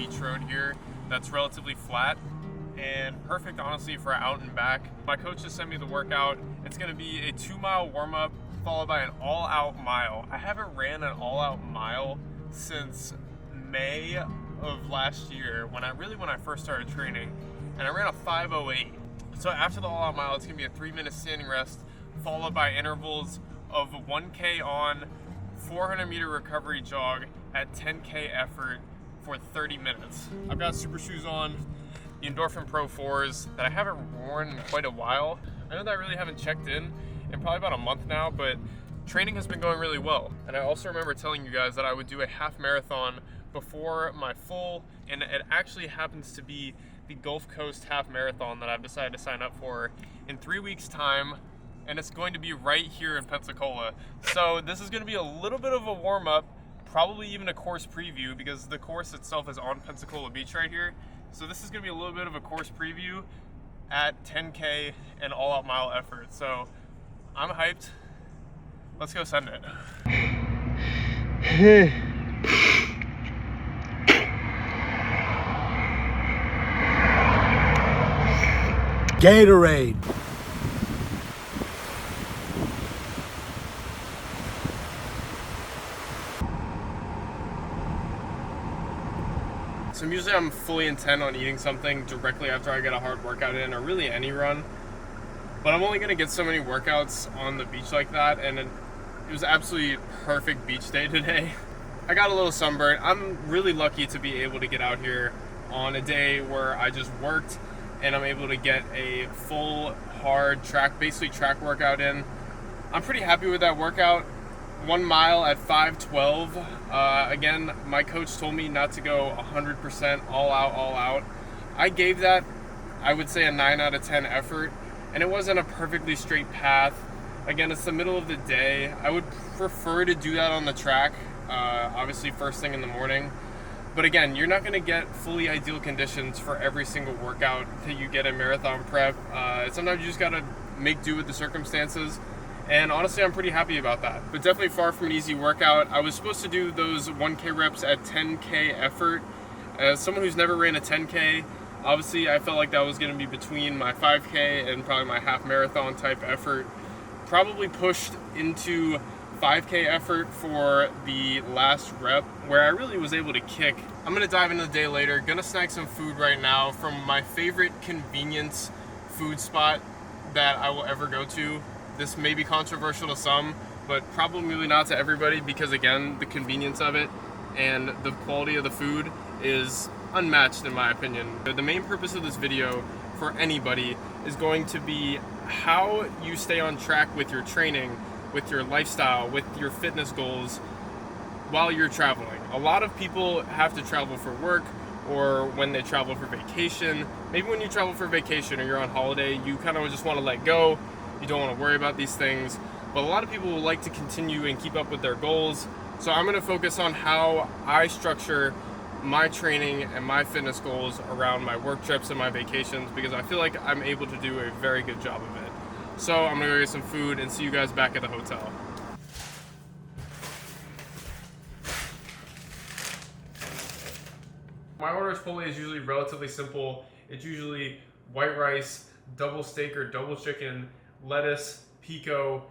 beach road here that's relatively flat and perfect, honestly, for out and back. My coach just sent me the workout. It's gonna be a 2-mile warm-up followed by an all-out mile. I haven't ran an all-out mile since May of last year when I first started training, and I ran a 5:08. So after the all-out mile, it's gonna be a 3-minute standing rest followed by intervals of 1K on, 400-meter recovery jog at 10K effort for 30 minutes. I've got super shoes on, the Endorphin Pro 4s that I haven't worn in quite a while. I know that I really haven't checked in probably about a month now, but training has been going really well. And I also remember telling you guys that I would do a half marathon before my full, and it actually happens to be the Gulf Coast Half Marathon that I've decided to sign up for in 3 weeks' time, and it's going to be right here in Pensacola. So this is going to be a little bit of a warm-up, probably even a course preview, because the course itself is on Pensacola Beach right here. So this is going to be a little bit of a course preview at 10K and all-out mile effort. So I'm hyped. Let's go send it. Gatorade. So usually I'm fully intent on eating something directly after I get a hard workout in, or really any run. But I'm only gonna get so many workouts on the beach like that, and it was absolutely perfect beach day today. I got a little sunburnt. I'm really lucky to be able to get out here on a day where I just worked and I'm able to get a full hard basically track workout in. I'm pretty happy with that workout. 1 mile at 5:12. Again, my coach told me not to go 100% all out. I gave that, I would say, a 9 out of 10 effort, and it wasn't a perfectly straight path. Again, it's the middle of the day. I would prefer to do that on the track, obviously first thing in the morning. But again, you're not going to get fully ideal conditions for every single workout that you get in marathon prep. Sometimes you just got to make do with the circumstances. And honestly, I'm pretty happy about that. But definitely far from an easy workout. I was supposed to do those 1K reps at 10K effort. As someone who's never ran a 10K, obviously I felt like that was going to be between my 5K and probably my half marathon type effort. Probably pushed into 5K effort for the last rep, where I really was able to kick. I'm gonna dive into the day later. Gonna snack some food right now from my favorite convenience food spot that I will ever go to. This may be controversial to some, but probably not to everybody, because again, the convenience of it and the quality of the food is unmatched in my opinion. The main purpose of this video for anybody is going to be how you stay on track with your training, with your lifestyle, with your fitness goals while you're traveling. A lot of people have to travel for work, or when they travel for vacation. Maybe when you travel for vacation or you're on holiday, you kind of just want to let go. You don't want to worry about these things. But a lot of people will like to continue and keep up with their goals. So I'm going to focus on how I structure my training and my fitness goals around my work trips and my vacations, because I feel like I'm able to do a very good job of it. So I'm gonna go get some food and see you guys back at the hotel. My order of Chipotle is usually relatively simple. It's usually white rice, double steak or double chicken, lettuce, pico,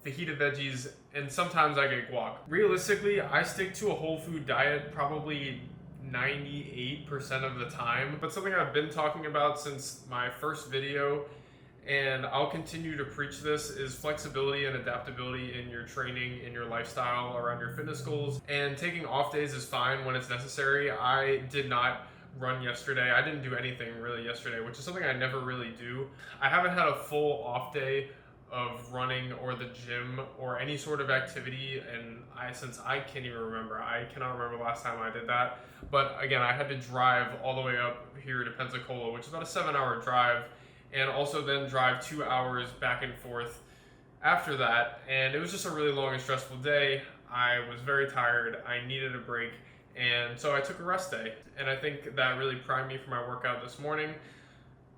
fajita veggies, and sometimes I get guac. Realistically, I stick to a whole food diet probably 98% of the time, but something I've been talking about since my first video, and I'll continue to preach this, is flexibility and adaptability in your training, in your lifestyle, around your fitness goals. And taking off days is fine when it's necessary. I did not run yesterday. I didn't do anything really yesterday, which is something I never really do. I haven't had a full off day of running or the gym or any sort of activity, and since I can't even remember. I cannot remember the last time I did that. But again, I had to drive all the way up here to Pensacola, which is about a 7-hour drive, and also then drive 2 hours back and forth after that. And it was just a really long and stressful day. I was very tired. I needed a break. And so I took a rest day. And I think that really primed me for my workout this morning.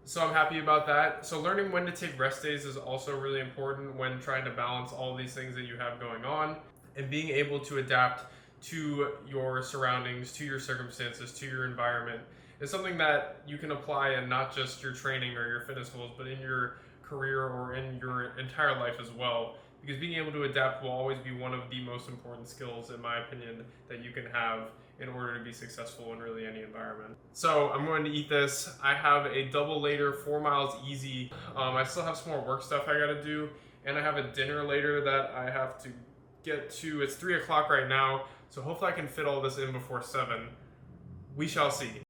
So I'm happy about that. So learning when to take rest days is also really important when trying to balance all these things that you have going on, and being able to adapt to your surroundings, to your circumstances, to your environment is something that you can apply in not just your training or your fitness goals, but in your career or in your entire life as well. Because being able to adapt will always be one of the most important skills, in my opinion, that you can have in order to be successful in really any environment. So I'm going to eat this. I have a double later, 4 miles easy. I still have some more work stuff I gotta do, and I have a dinner later that I have to get to. It's 3 o'clock right now, so hopefully I can fit all this in before 7. We shall see.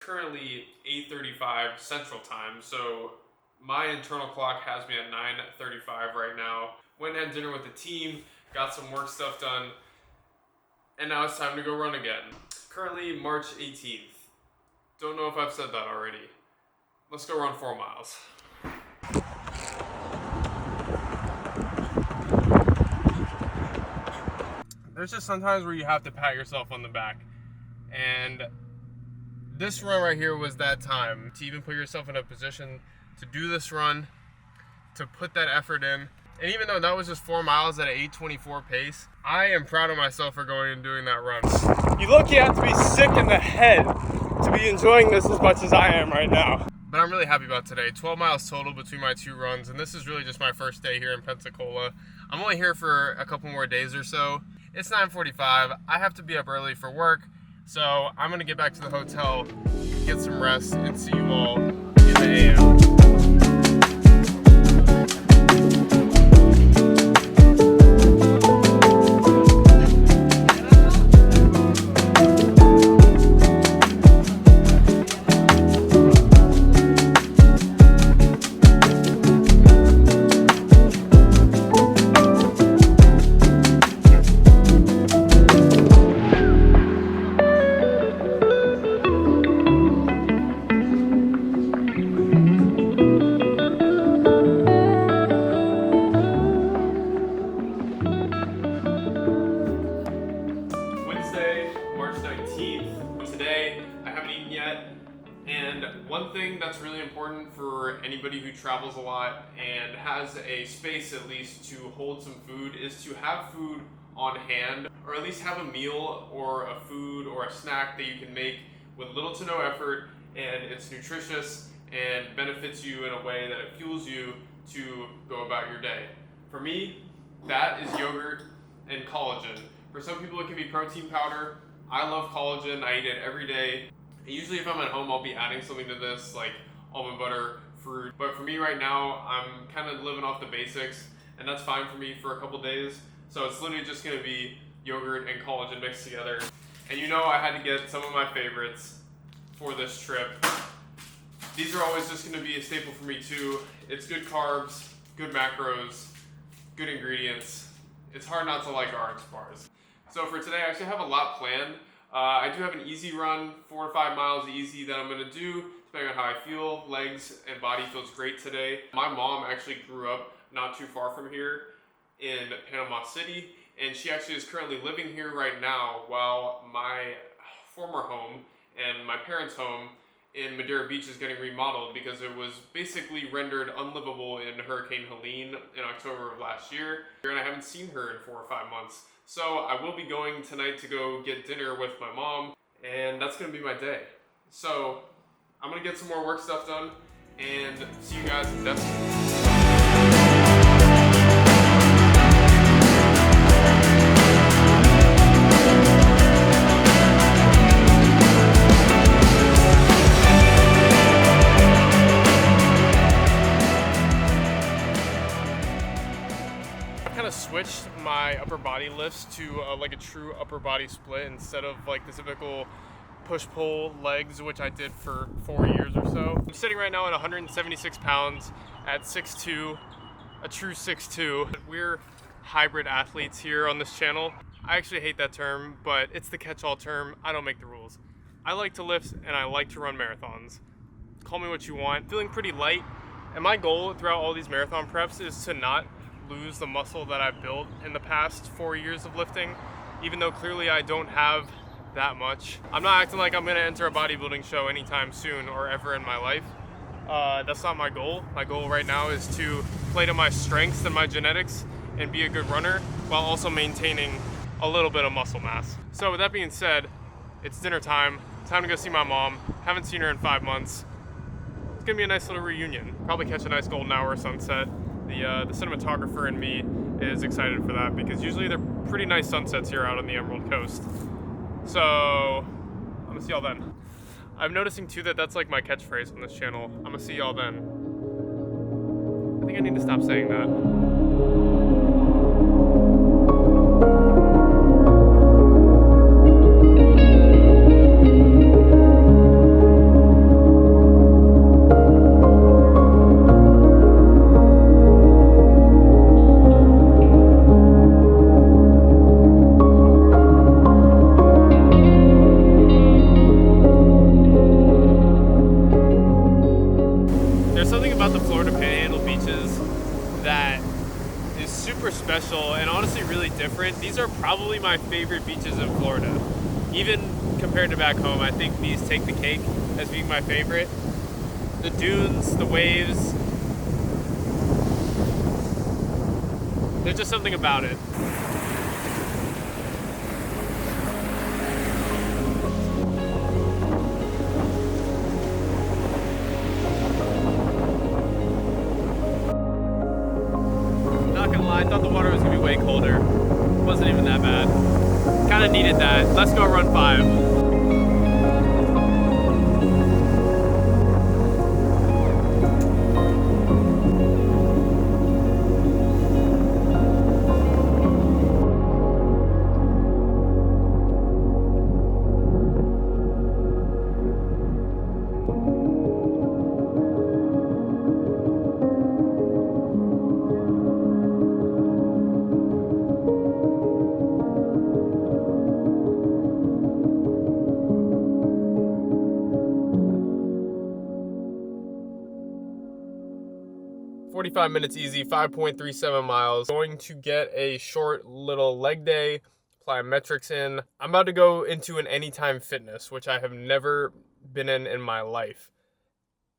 Currently 8:35 Central Time, so my internal clock has me at 9:35 right now. Went and had dinner with the team, got some work stuff done, and now it's time to go run again. Currently March 18th. Don't know if I've said that already. Let's go run 4 miles. There's just sometimes where you have to pat yourself on the back, and this run right here was that time to even put yourself in a position to do this run, to put that effort in. And even though that was just 4 miles at an 8:24 pace, I am proud of myself for going and doing that run. You look, you have to be sick in the head to be enjoying this as much as I am right now. But I'm really happy about today. 12 miles total between my 2 runs, and this is really just my first day here in Pensacola. I'm only here for a couple more days or so. It's 9:45. I have to be up early for work, so I'm gonna get back to the hotel, get some rest, and see you all in the AM. Today, I haven't eaten yet, and one thing that's really important for anybody who travels a lot and has a space at least to hold some food is to have food on hand, or at least have a meal or a food or a snack that you can make with little to no effort, and it's nutritious and benefits you in a way that it fuels you to go about your day. For me, that is yogurt and collagen. For some people it can be protein powder. I love collagen, I eat it every day. And usually if I'm at home, I'll be adding something to this, like almond butter, fruit. But for me right now, I'm kind of living off the basics, and that's fine for me for a couple days. So it's literally just gonna be yogurt and collagen mixed together. And you know I had to get some of my favorites for this trip. These are always just gonna be a staple for me too. It's good carbs, good macros, good ingredients. It's hard not to like orange bars. So for today, I actually have a lot planned. I do have an easy run, 4 to 5 miles easy that I'm gonna do, depending on how I feel. Legs and body feels great today. My mom actually grew up not too far from here in Panama City, and she actually is currently living here right now while my former home and my parents' home in Madeira Beach is getting remodeled because it was basically rendered unlivable in Hurricane Helene in October of last year. And I haven't seen her in 4 or 5 months. So I will be going tonight to go get dinner with my mom, and that's gonna be my day. So I'm gonna get some more work stuff done and see you guys in Destin. Switched my upper body lifts to like a true upper body split instead of like the typical push-pull legs, which I did for 4 years or so. I'm sitting right now at 176 pounds at 6'2", a true 6'2". We're hybrid athletes here on this channel. I actually hate that term, but it's the catch-all term. I don't make the rules. I like to lift and I like to run marathons. Call me what you want. Feeling pretty light, and my goal throughout all these marathon preps is to not lose the muscle that I've built in the past 4 years of lifting, even though clearly I don't have that much. I'm not acting like I'm gonna enter a bodybuilding show anytime soon or ever in my life. That's not my goal. My goal right now is to play to my strengths and my genetics and be a good runner. while also maintaining a little bit of muscle mass. So with that being said, it's dinner time. Time to go see my mom. Haven't seen her in 5 months. It's gonna be a nice little reunion. Probably catch a nice golden hour sunset. The cinematographer and me is excited for that because usually they're pretty nice sunsets here out on the Emerald Coast. So I'm gonna see y'all then. I'm noticing too that that's like my catchphrase on this channel. I'm gonna see y'all then. I think I need to stop saying that. 'Cause that is super special and honestly really different. These are probably my favorite beaches in Florida. Even compared to back home, I think these take the cake as being my favorite. The dunes, the waves, there's just something about it. Not gonna lie, I thought the water was gonna be way colder. Wasn't even that bad. Kinda needed that. Let's go run 5. 45 minutes easy, 5.37 miles. Going to get a short little leg day, plyometrics in. I'm about to go into an Anytime Fitness, which I have never been in my life.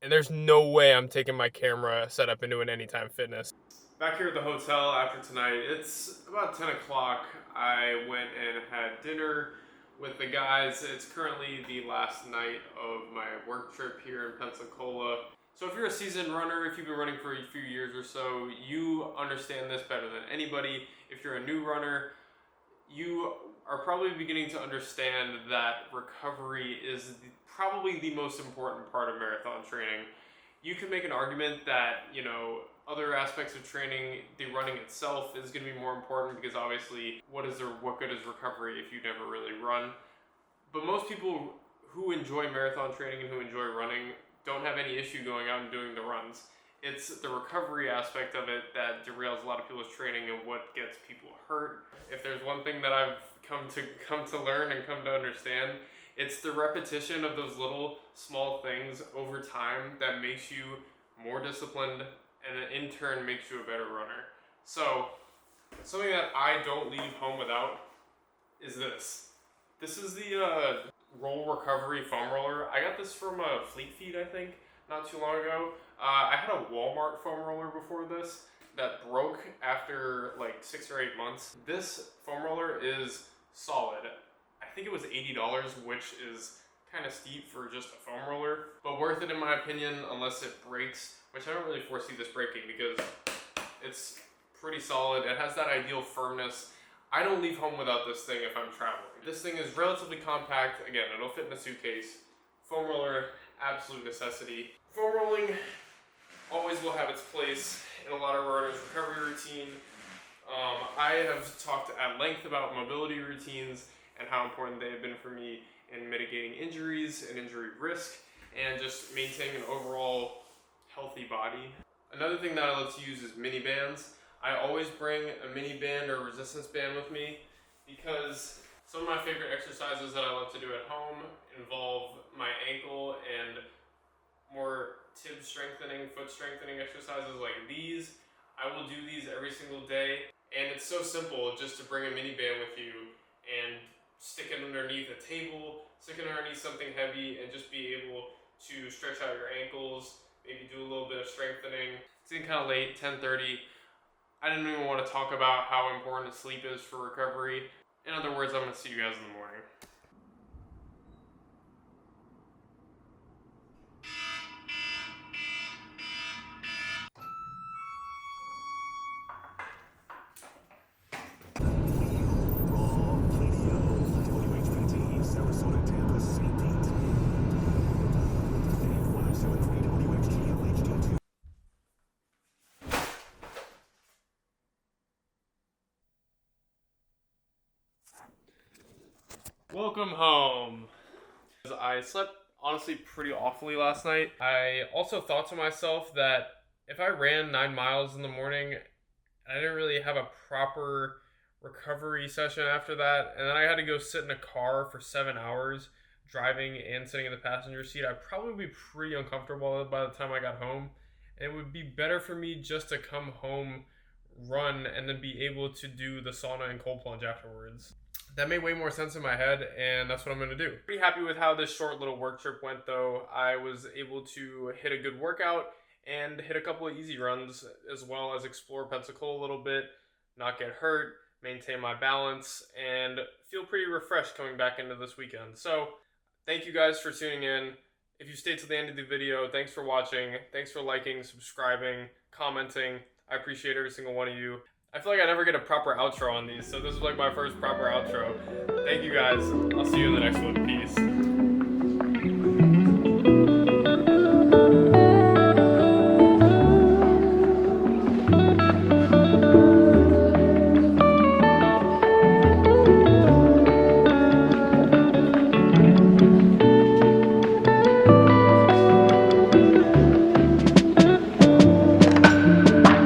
And there's no way I'm taking my camera set up into an Anytime Fitness. Back here at the hotel after tonight, it's about 10 o'clock. I went and had dinner with the guys. It's currently the last night of my work trip here in Pensacola. So if you're a seasoned runner, if you've been running for a few years or so, you understand this better than anybody. If you're a new runner, you are probably beginning to understand that recovery is probably the most important part of marathon training. You can make an argument that, other aspects of training, the running itself is going to be more important because obviously what good is recovery if you never really run? But most people who enjoy marathon training and who enjoy running don't have any issue going out and doing the runs. It's the recovery aspect of it that derails a lot of people's training and what gets people hurt. If there's one thing that I've come to learn and come to understand, it's the repetition of those little small things over time that makes you more disciplined and in turn makes you a better runner. So something that I don't leave home without is this. This is the roll recovery foam roller. I got this from Fleet Feet, I think, not too long ago. I had a Walmart foam roller before this that broke after like 6 or 8 months. This foam roller is solid. I think it was $80, which is kind of steep for just a foam roller, but worth it in my opinion unless it breaks, which I don't really foresee this breaking because it's pretty solid. It has that ideal firmness. I don't leave home without this thing if I'm traveling. This thing is relatively compact. Again, it'll fit in a suitcase. Foam roller, absolute necessity. Foam rolling always will have its place in a lot of runners' recovery routine. I have talked at length about mobility routines and how important they have been for me in mitigating injuries and injury risk and just maintaining an overall healthy body. Another thing that I love to use is mini bands. I always bring a mini band or resistance band with me because some of my favorite exercises that I love to do at home involve my ankle and more tib strengthening, foot strengthening exercises like these. I will do these every single day, and it's so simple just to bring a mini band with you and stick it underneath a table, stick it underneath something heavy, and just be able to stretch out your ankles, maybe do a little bit of strengthening. It's getting kind of late, 10:30. I didn't even want to talk about how important sleep is for recovery. In other words, I'm going to see you guys in the morning. Welcome home. I slept honestly pretty awfully last night. I also thought to myself that if I ran 9 miles in the morning and I didn't really have a proper recovery session after that, and then I had to go sit in a car for 7 hours driving and sitting in the passenger seat, I'd probably be pretty uncomfortable by the time I got home. And it would be better for me just to come home, run, and then be able to do the sauna and cold plunge afterwards. That made way more sense in my head, and that's what I'm going to do. Pretty happy with how this short little work trip went, though. I was able to hit a good workout and hit a couple of easy runs, as well as explore Pensacola a little bit, not get hurt, maintain my balance, and feel pretty refreshed coming back into this weekend. So, thank you guys for tuning in. If you stayed to the end of the video, thanks for watching. Thanks for liking, subscribing, commenting. I appreciate every single one of you. I feel like I never get a proper outro on these, so this is like my first proper outro. Thank you guys. I'll see you in the next one. Peace.